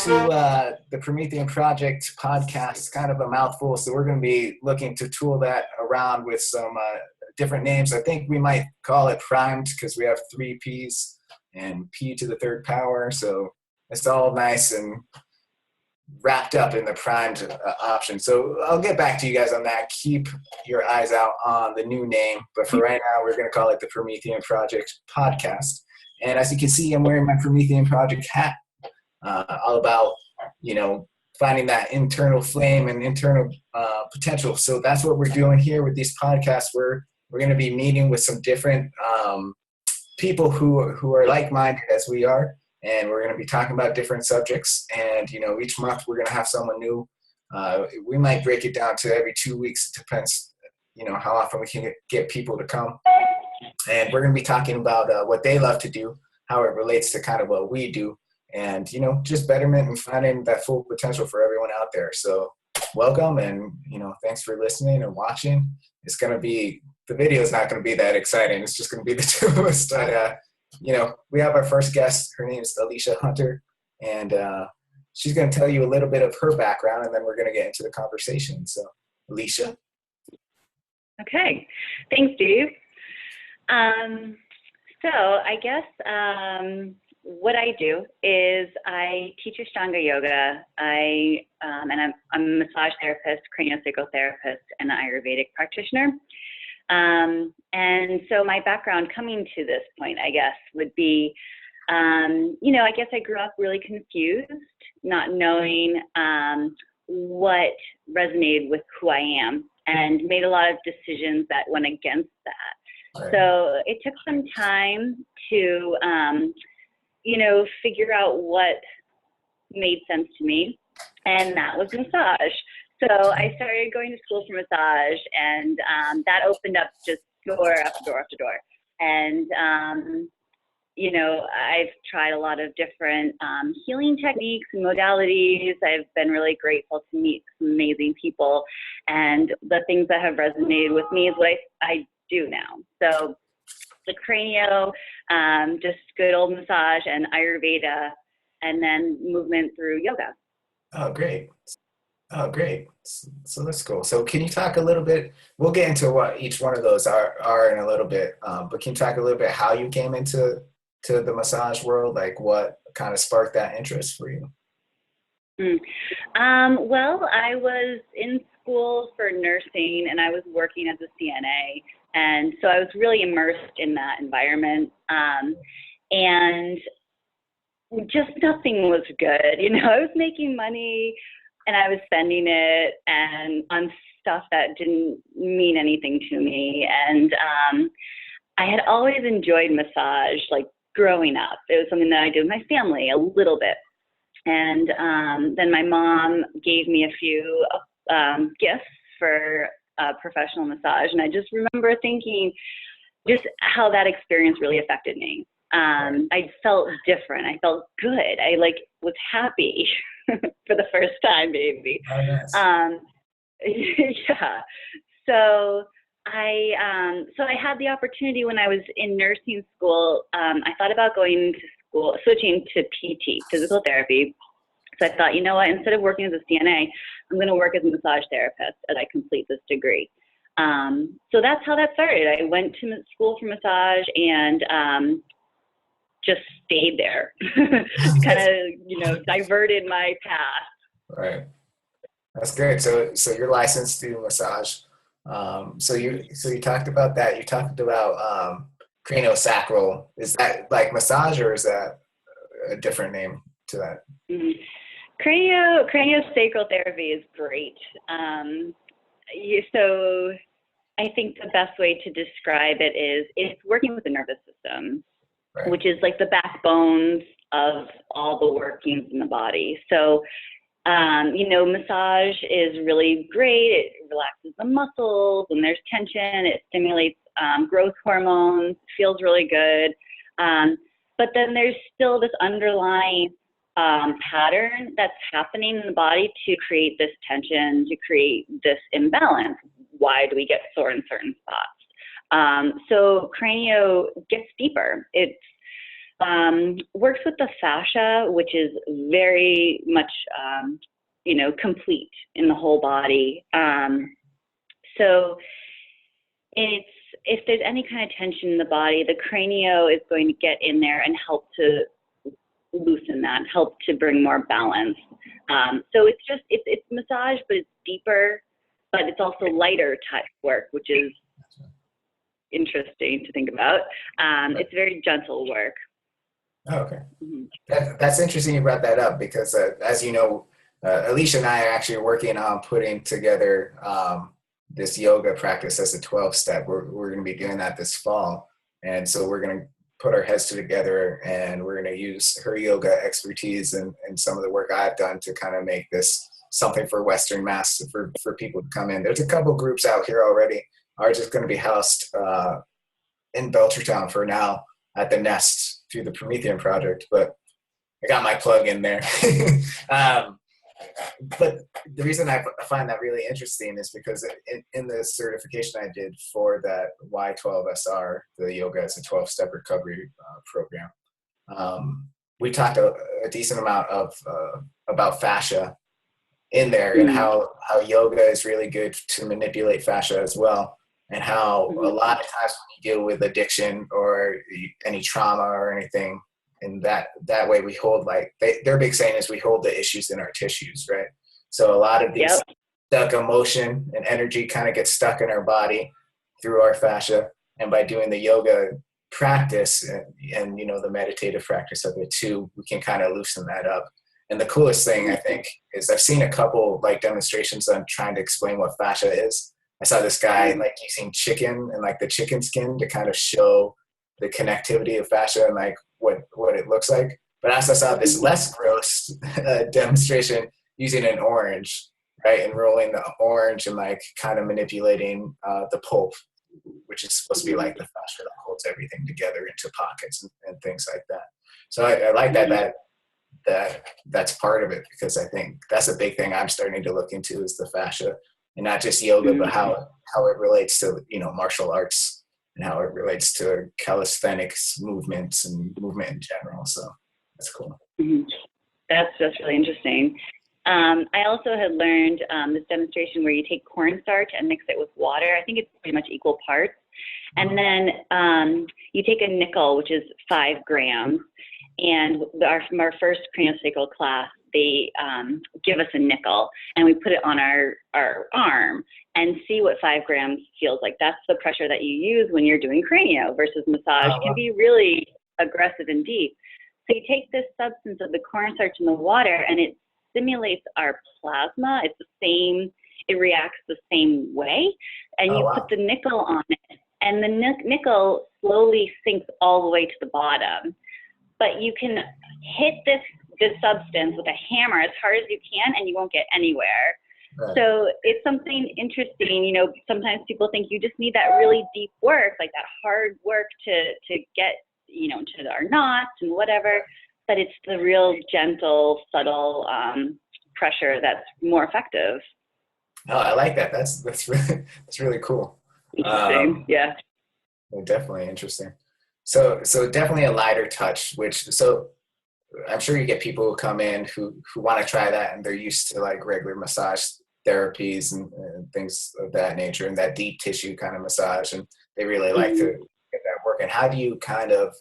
to the Promethean Project podcast. It's kind of a mouthful, so we're going to be looking to tool that around with some different names. I think we might call it primed because we have 3 P's and P to the third power, so it's all nice and wrapped up in the primed option. So I'll get back to you guys on that. Keep your eyes out on the new name, but for right now, we're going to call it the Promethean Project podcast. And as you can see, I'm wearing my Promethean Project hat, all about, finding that internal flame and internal potential. So that's what we're doing here with these podcasts. We're going to be meeting with some different people who are like-minded as we are, and we're going to be talking about different subjects. And, each month we're going to have someone new. We might break it down to every 2 weeks. It depends, how often we can get people to come. And we're going to be talking about what they love to do, how it relates to kind of what we do, and, just betterment and finding that full potential for everyone out there. So welcome, and, thanks for listening and watching. It's going to be, the video is not going to be that exciting. It's just going to be the two of us. But, we have our first guest. Her name is Alicia Hunter, and she's going to tell you a little bit of her background, and then we're going to get into the conversation. So, Alicia. Okay. Thanks, Steve. So I guess what I do is I teach Ashtanga yoga. I'm a massage therapist, craniosacral therapist, and an Ayurvedic practitioner. And so my background coming to this point, I guess, would be, I guess I grew up really confused, not knowing what resonated with who I am, and made a lot of decisions that went against that. Right. So it took some time to, figure out what made sense to me, and that was massage. So I started going to school for massage, and that opened up just door after door after door. And, I've tried a lot of different healing techniques and modalities. I've been really grateful to meet some amazing people. And the things that have resonated with me is what I do now. So the cranio, just good old massage, and Ayurveda, and then movement through yoga. Oh, great. So that's cool. So can you talk a little bit, we'll get into what each one of those are in a little bit, but can you talk a little bit how you came into the massage world, like what kind of sparked that interest for you? Well, I was in school for nursing, and I was working as a CNA, and so I was really immersed in that environment, and just nothing was good. I was making money, and I was spending it on stuff that didn't mean anything to me. And I had always enjoyed massage, like growing up. It was something that I did with my family a little bit. And then my mom gave me a few gifts for professional massage. And I just remember thinking just how that experience really affected me. I felt different. I felt good. I was happy for the first time, maybe. Oh, yes. Yeah. So I had the opportunity when I was in nursing school. I thought about going to school, switching to PT, physical therapy. So I thought, instead of working as a CNA, I'm going to work as a massage therapist as I complete this degree. So that's how that started. I went to school for massage and just stayed there, kind of, diverted my path. Right. That's great. So you're licensed to do massage. So you talked about that. You talked about craniosacral. Is that like massage, or is that a different name to that? Mm-hmm. Craniosacral therapy is great. So I think the best way to describe it is it's working with the nervous system. Right. Which is like the backbones of all the workings in the body. So, massage is really great. It relaxes the muscles when there's tension. It stimulates growth hormones, feels really good. But then there's still this underlying pattern that's happening in the body to create this tension, to create this imbalance. Why do we get sore in certain spots? So cranio gets deeper. It's works with the fascia, which is very much, complete in the whole body. So if there's any kind of tension in the body, the cranio is going to get in there and help to loosen that, help to bring more balance. So it's massage, but it's deeper, but it's also lighter type work, which is interesting to think about. It's very gentle work. Oh, okay. Mm-hmm. That's interesting you brought that up because, as you know, Alicia and I are actually working on putting together this yoga practice as a 12-step. We're going to be doing that this fall. And so we're going to put our heads together and we're going to use her yoga expertise and some of the work I've done to kind of make this something for Western Mass for people to come in. There's a couple groups out here already. Ours is going to be housed in Belchertown for now at the Nest through the Promethean project, but I got my plug in there. But the reason I find that really interesting is because in the certification I did for that Y12SR, the yoga as a 12-step recovery program, we talked a decent amount of about fascia in there and how yoga is really good to manipulate fascia as well, and how a lot of times when you deal with addiction or any trauma or anything, and that way we hold, like their big saying is we hold the issues in our tissues, right? So a lot of these stuck emotion and energy kind of gets stuck in our body through our fascia, and by doing the yoga practice and the meditative practice of it too, we can kind of loosen that up. And the coolest thing I think is I've seen a couple like demonstrations on trying to explain what fascia is. I saw this guy like using chicken and like the chicken skin to kind of show the connectivity of fascia and like what it looks like. But I also saw this less gross demonstration using an orange, right? And rolling the orange and like kind of manipulating the pulp, which is supposed to be like the fascia that holds everything together into pockets and things like that. So I like that's part of it, because I think that's a big thing I'm starting to look into is the fascia, and not just yoga, but how it relates to martial arts and how it relates to calisthenics movements and movement in general. So that's cool. Mm-hmm. That's really interesting. I also had learned this demonstration where you take cornstarch and mix it with water. I think it's pretty much equal parts. And then you take a nickel, which is 5 grams. And from our first craniosacral class, they give us a nickel and we put it on our arm and see what 5 grams feels like. That's the pressure that you use when you're doing cranio, versus massage can be really aggressive and deep. So you take this substance of the cornstarch in the water and it stimulates our plasma. It's the same, it reacts the same way. And you put the nickel on it and the nickel slowly sinks all the way to the bottom. But you can hit this substance with a hammer as hard as you can and you won't get anywhere. Right. So it's something interesting. Sometimes people think you just need that really deep work, like that hard work to get, to our knots and whatever. But it's the real gentle, subtle pressure that's more effective. Oh, I like that. That's really cool. Interesting. Yeah. Definitely interesting. So definitely a lighter touch, so I'm sure you get people who come in who want to try that and they're used to like regular massage therapies and things of that nature and that deep tissue kind of massage, and they really like to get that work. And how do you kind of,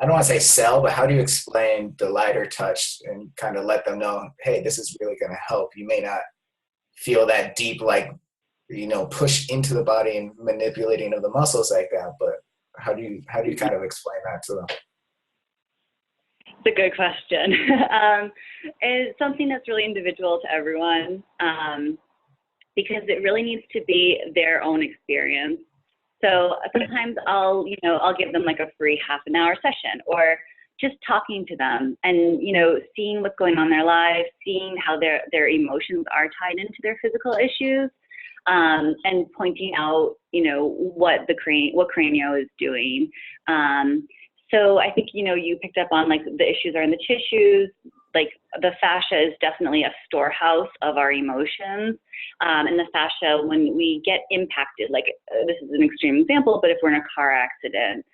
I don't want to say sell, but how do you explain the lighter touch and kind of let them know, hey, this is really going to help? You may not feel that deep, like, push into the body and manipulating of the muscles like that, but how do you kind of explain that to them? It's a good question. It's something that's really individual to everyone, because it really needs to be their own experience. So sometimes I'll give them like a free half an hour session, or just talking to them and, seeing what's going on in their lives, seeing how their emotions are tied into their physical issues. And pointing out, what cranio is doing. So I think, you picked up on like the issues are in the tissues, like the fascia is definitely a storehouse of our emotions. And the fascia, when we get impacted, like this is an extreme example, but if we're in a car accident,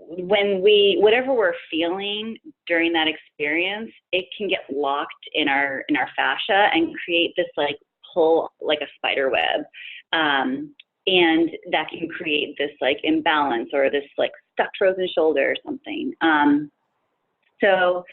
whatever we're feeling during that experience, it can get locked in our fascia and create this like pull, like a spider web. And that can create this like imbalance or this like stuck frozen shoulder or something. So,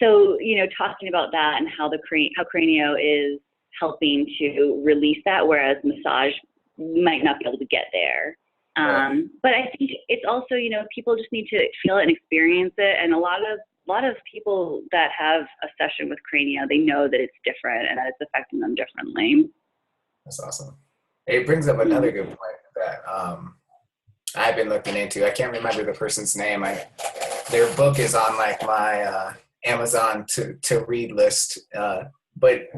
talking about that and how how cranio is helping to release that, whereas massage might not be able to get there. But I think it's also, people just need to feel it and experience it. And a lot of people that have a session with cranio, they know that it's different and that it's affecting them differently. That's awesome. It brings up another good point that I've been looking into. I can't remember the person's name. Their book is on like my Amazon to read list, but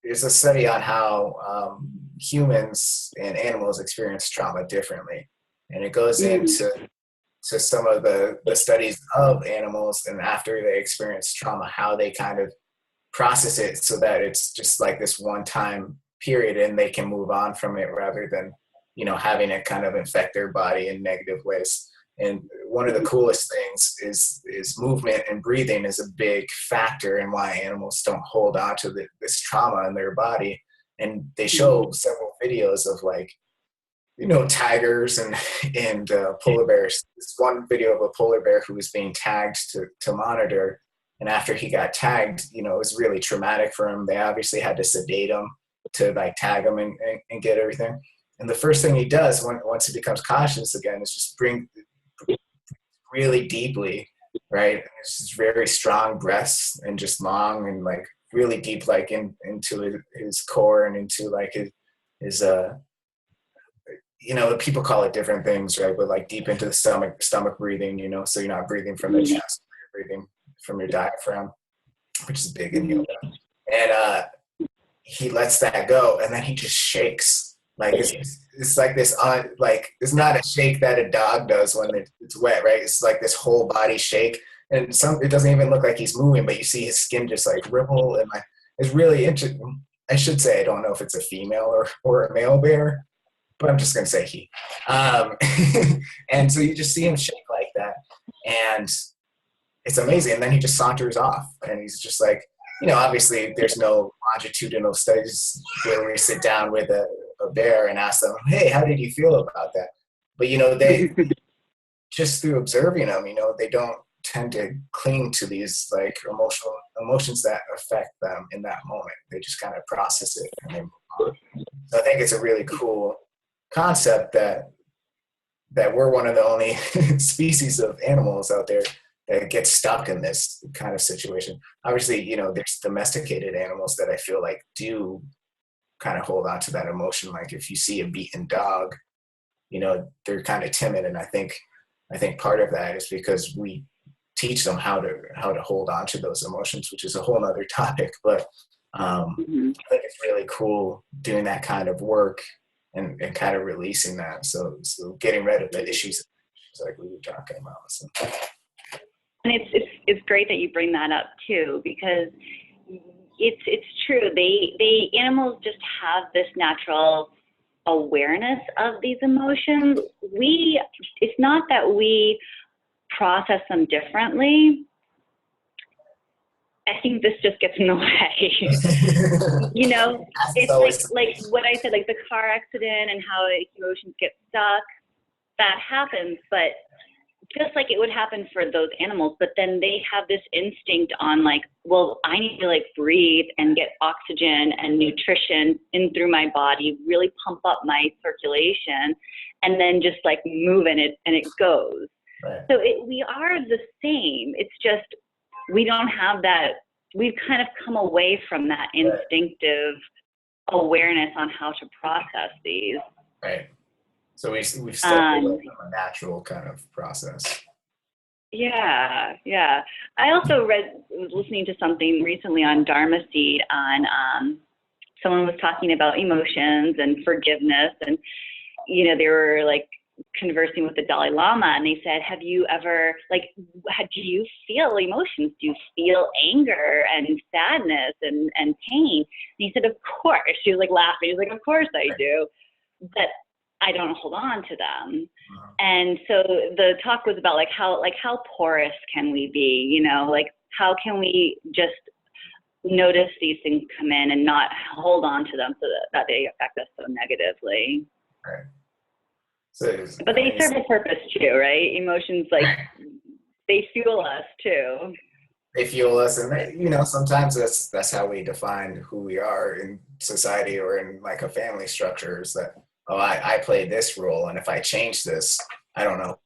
there's a study on how humans and animals experience trauma differently, and it goes into some of the studies of animals and after they experience trauma, how they kind of process it so that it's just like this one-time period and they can move on from it rather than having it kind of infect their body in negative ways. And one of the coolest things is movement, and breathing is a big factor in why animals don't hold on to this trauma in their body. And they show several videos of like, tigers and polar bears. This one video of a polar bear who was being tagged to monitor. And after he got tagged, it was really traumatic for him. They obviously had to sedate him to like tag him and get everything. And the first thing he does once he becomes conscious again is just breathe really deeply, right? It's just very strong breaths and just long and like really deep, like into his core and into like his people call it different things, right? But like deep into the stomach breathing, so you're not breathing from the chest, you're breathing from your diaphragm, which is big in yoga. And he lets that go, and then he just shakes. Like it's like this, like it's not a shake that a dog does when it's wet, right? It's like this whole body shake, and it doesn't even look like he's moving, but you see his skin just like ripple, and it's really interesting. I should say I don't know if it's a female or a male bear, but I'm just gonna say he. And so you just see him shake like that, and it's amazing. And then he just saunters off, and he's just like, obviously there's no longitudinal studies where we sit down with a bear and ask them, hey, how did you feel about that? But, they just through observing them, they don't tend to cling to these like emotions that affect them in that moment. They just kind of process it and they move on. So I think it's a really cool concept that we're one of the only species of animals out there that gets stuck in this kind of situation. Obviously, there's domesticated animals that I feel like do kind of hold on to that emotion. Like if you see a beaten dog, they're kind of timid. And I think part of that is because we teach them how to hold on to those emotions, which is a whole nother topic. But I think it's really cool doing that kind of work and kind of releasing that. So getting rid of the issues like we were talking about. So. And it's great that you bring that up too, because it's true. Animals just have this natural awareness of these emotions. It's not that we process them differently. I think this just gets in the way. It's like what I said, like the car accident and how emotions get stuck. That happens, but just like it would happen for those animals, but then they have this instinct on like, well, I need to like breathe and get oxygen and nutrition in through my body, really pump up my circulation, and then just like move in it and it goes. Right. So we are the same. It's just, we don't have that. We've kind of come away from that instinctive awareness on how to process these. Right. So we've stepped away from a natural kind of process. Yeah. I also was listening to something recently on Dharma Seed on someone was talking about emotions and forgiveness, and they were like conversing with the Dalai Lama, and they said, have you ever do you feel emotions? Do you feel anger and sadness and pain? And he said, of course. She was like laughing. He was like, of course I do. But I don't hold on to them. And so the talk was about how porous can we be, you know, like how can we just notice these things come in and not hold on to them so that they affect us so negatively. Right. So, but they serve a purpose too, right? Emotions, like, they fuel us too. They fuel us, and they, you know, sometimes that's how we define who we are in society or in like a family structure, is that, oh, I play this role, and if I change this, I don't know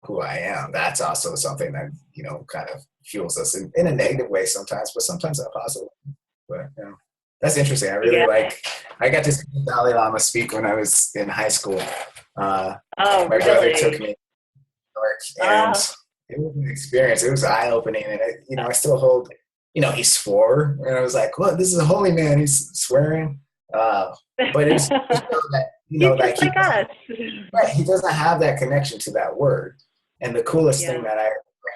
who I am. That's also something that, you know, kind of fuels us in a negative way sometimes, but sometimes not positive. But you know, that's interesting. I really I got to see the Dalai Lama speak when I was in high school. Oh, My brother took me to New York, and it was an experience. It was eye-opening, and you know, I still hold. You know, he swore, and I was like, "Well, this is a holy man. He's swearing." But it's that, you know, like right, he doesn't have that connection to that word. And the coolest thing that I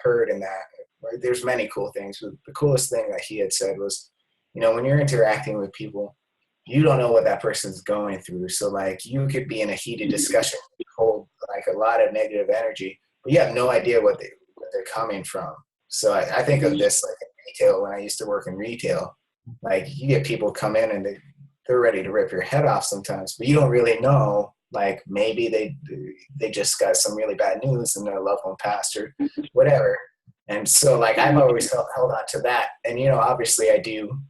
heard in that, right, there's many cool things, but the coolest thing that he had said was, you know, when you're interacting with people, you don't know what that person's going through. So like, you could be in a heated discussion, hold like a lot of negative energy, but you have no idea what they're coming from. So I think of this like in retail, when I used to work in retail, like you get people come in and they're ready to rip your head off sometimes, but you don't really know. Like maybe they just got some really bad news and their loved one passed or whatever. And so like I've always held on to that. And you know, obviously I do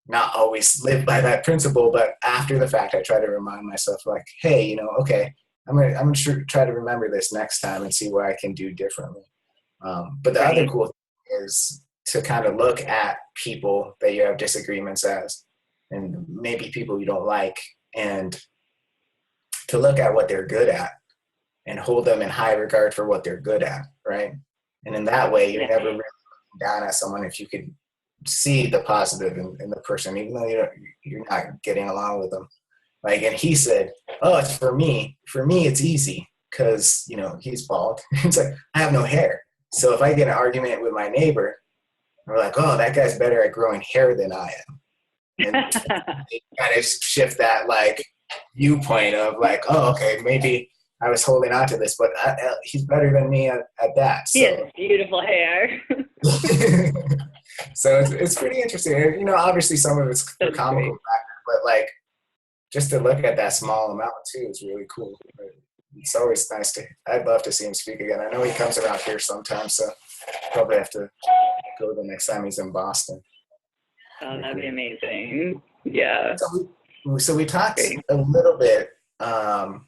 not always live by that principle, but after the fact I try to remind myself like, hey, you know, okay, I'm gonna try to remember this next time and see what I can do differently. But the other cool thing is to kind of look at people that you have disagreements as, and maybe people you don't like, and to look at what they're good at and hold them in high regard for what they're good at, right? And in that way, you're never really looking down at someone if you could see the positive in the person, even though you're not getting along with them. Like, and he said, oh, it's for me. For me, it's easy because, you know, he's bald. It's like, I have no hair. So if I get an argument with my neighbor, we're like, oh, that guy's better at growing hair than I am. And kind of shift that, like, viewpoint of like, oh, okay, maybe I was holding on to this, but he's better than me at that. So. He has beautiful hair. So it's pretty interesting. And, you know, obviously some of it's for comical factor, but like just to look at that small amount too is really cool. It's always nice I'd love to see him speak again. I know he comes around here sometimes, so probably have to go the next time he's in Boston. Oh, that'd be amazing. Yeah. So we talked a little bit about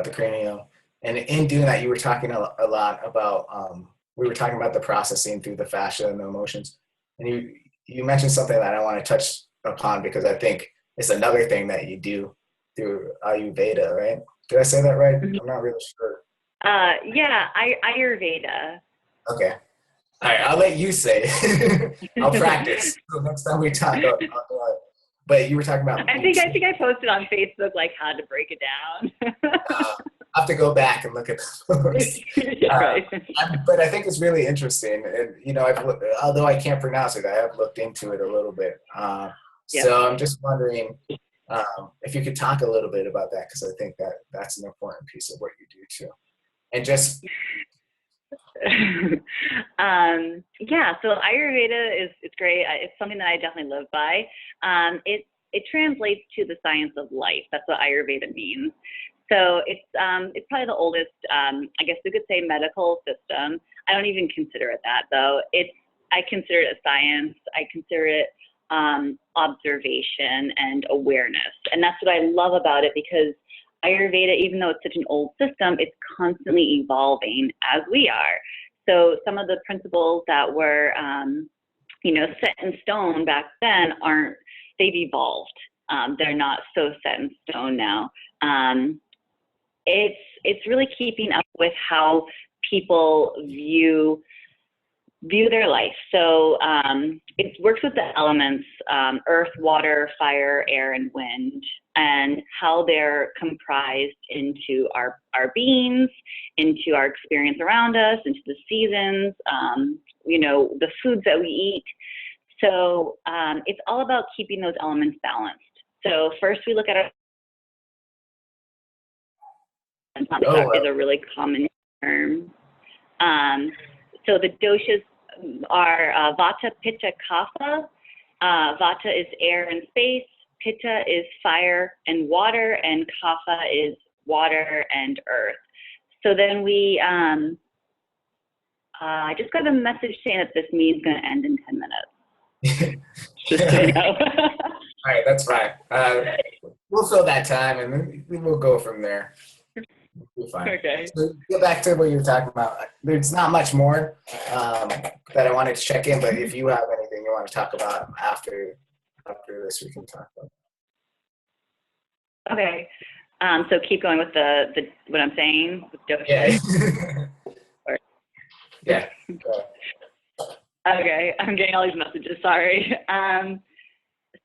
the cranial, and in doing that, you were talking a lot about we were talking about the processing through the fascia and the emotions, and you mentioned something that I want to touch upon because I think it's another thing that you do through Ayurveda, right? Did I say that right? I'm not really sure. Yeah, Ayurveda. Okay. All right, I'll let you say it. I'll practice. So next time we talk, I'll but you were talking about. I think I posted on Facebook like how to break it down. I have to go back and look at those. Right. But I think it's really interesting, and you know, although I can't pronounce it, I have looked into it a little bit. So I'm just wondering if you could talk a little bit about that, because I think that's an important piece of what you do too, and just. Yeah, so Ayurveda it's great. It's something that I definitely live by. It translates to the science of life. That's what Ayurveda means. So it's probably the oldest, I guess we could say, medical system. I don't even consider it that though. I consider it a science. I consider it observation and awareness, and that's what I love about it, because Ayurveda, even though it's such an old system, it's constantly evolving as we are. So some of the principles that were, set in stone back then they've evolved. They're not so set in stone now. It's really keeping up with how people view their life. So it works with the elements, earth, water, fire, air, and wind, and how they're comprised into our beings, into our experience around us, into the seasons, the foods that we eat. So it's all about keeping those elements balanced. So first we look at Oh, is a really common term. So the doshas are Vata, Pitta, Kapha. Vata is air and space, Pitta is fire and water, and Kapha is water and earth. So then we, I just got a message saying that this meeting's going to end in 10 minutes. Just so you know. All right, that's fine. We'll fill that time, and then we'll go from there. We'll be fine. Okay. So get back to what you were talking about. There's not much more that I wanted to check in, but if you have anything you want to talk about after this, we can talk about it. Okay. So keep going with the what I'm saying with dosha. Yeah. Yeah. Okay, I'm getting all these messages. Sorry.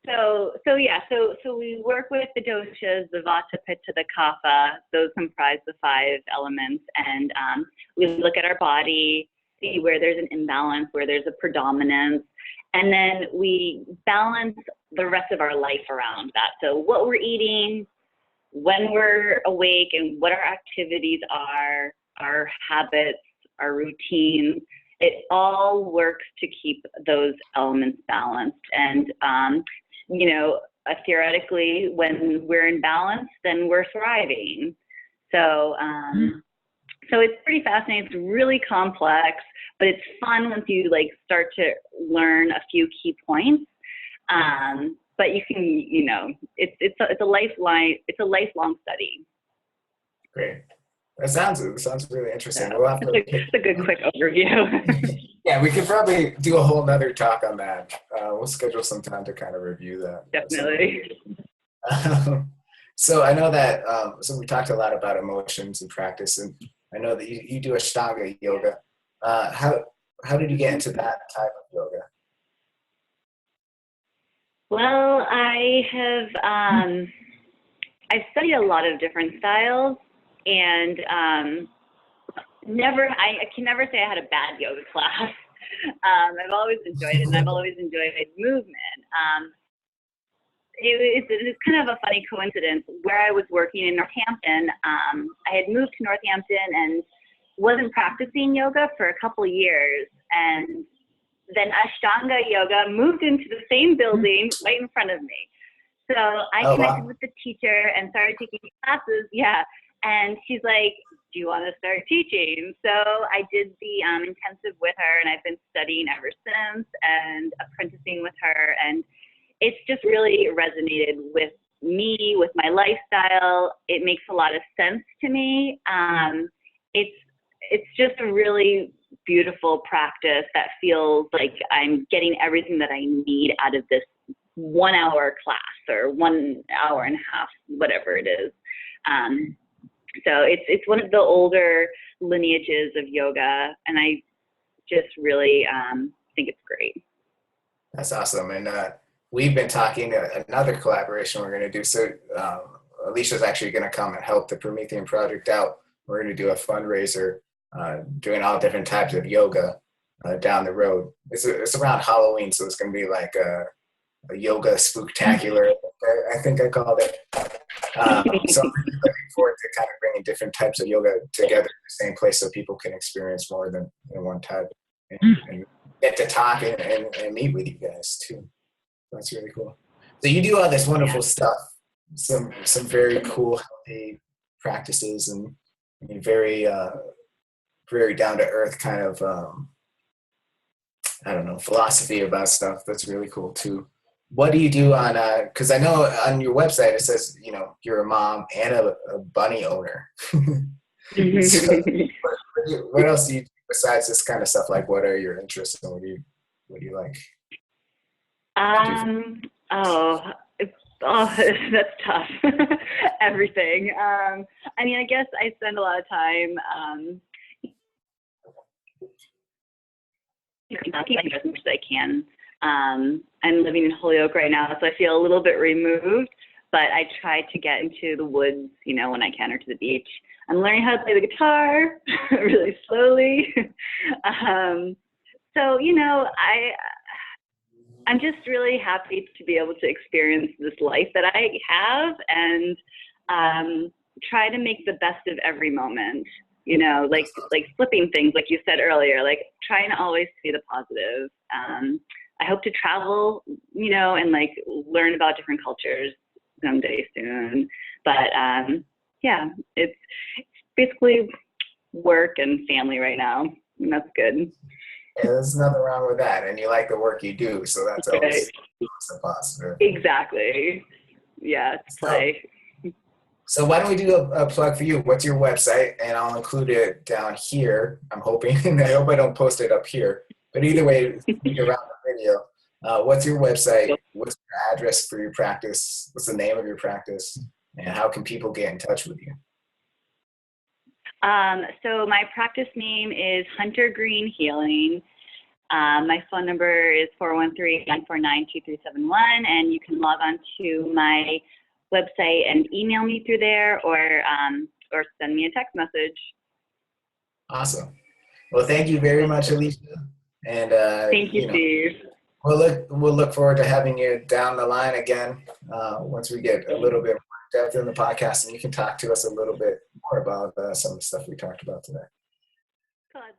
So we work with the doshas, the Vata, Pitta, the Kapha. Those comprise the 5 elements, and we look at our body, see where there's an imbalance, where there's a predominance, and then we balance the rest of our life around that. So what we're eating, when we're awake, and what our activities are, our habits, our routines. It all works to keep those elements balanced. And, theoretically, when we're in balance, then we're thriving. So, so it's pretty fascinating. It's really complex, but it's fun once you start to learn a few key points. But you can, it's a lifelong study. Great. It sounds really interesting. So, We'll have to. It's a good quick overview. Yeah, we could probably do a whole nother talk on that. We'll schedule some time to kind of review that. Definitely. So I know that, so we talked a lot about emotions and practice, and I know that you do Ashtanga yoga. How did you get into that type of yoga? Well, I've studied a lot of different styles, and I can never say I had a bad yoga class. I've always enjoyed it, and I've always enjoyed movement. It's kind of a funny coincidence. Where I was working in Northampton, I had moved to Northampton and wasn't practicing yoga for a couple of years, and then Ashtanga yoga moved into the same building right in front of me. So I connected with the teacher and started taking classes. Yeah. And she's like, do you want to start teaching? So I did the intensive with her, and I've been studying ever since and apprenticing with her. And it's just really resonated with me, with my lifestyle. It makes a lot of sense to me. It's just a really beautiful practice that feels like I'm getting everything that I need out of this 1 hour class or 1 hour and a half, whatever it is. So it's one of the older lineages of yoga, and I just really think it's great. That's awesome. And we've been talking another collaboration we're going to do. So Alicia's actually going to come and help the Promethean project out. We're going to do a fundraiser doing all different types of yoga down the road. It's around Halloween, so it's going to be like a yoga spooktacular, I think I called it. So I'm really looking forward to kind of bringing different types of yoga together in the same place so people can experience more than one type and get to talk and meet with you guys too. That's really cool. So you do all this wonderful stuff, some very cool, healthy practices, and very very down to earth kind of philosophy about stuff. That's really cool too. What do you do on because I know on your website it says you're a mom and a bunny owner. So what else do you do besides this kind of stuff? Like, what are your interests and what do you like? That's tough. Everything. I guess I spend a lot of time keeping as much as I can. I'm living in Holyoke right now, so I feel a little bit removed, but I try to get into the woods, when I can, or to the beach. I'm learning how to play the guitar really slowly. So, I'm just really happy to be able to experience this life that I have, and try to make the best of every moment, you know, like flipping things, like you said earlier, like trying to always see the positive. I hope to travel, you know, and like learn about different cultures someday soon. But yeah, it's basically work and family right now, and that's good. Yeah, there's nothing wrong with that. And you like the work you do, so that's always a positive. Exactly. Yeah, it's play. So why don't we do a plug for you? What's your website? And I'll include it down here, I'm hoping. And I hope I don't post it up here. But either way, around the video. What's your website? What's your address for your practice? What's the name of your practice? And how can people get in touch with you? So my practice name is Hunter Green Healing. My phone number is 413-949-2371, and you can log on to my website and email me through there, or send me a text message. Awesome. Well, thank you very much, Alicia. And thank you, Steve. We'll look forward to having you down the line again once we get a little bit more depth in the podcast, and you can talk to us a little bit more about some of the stuff we talked about today. God.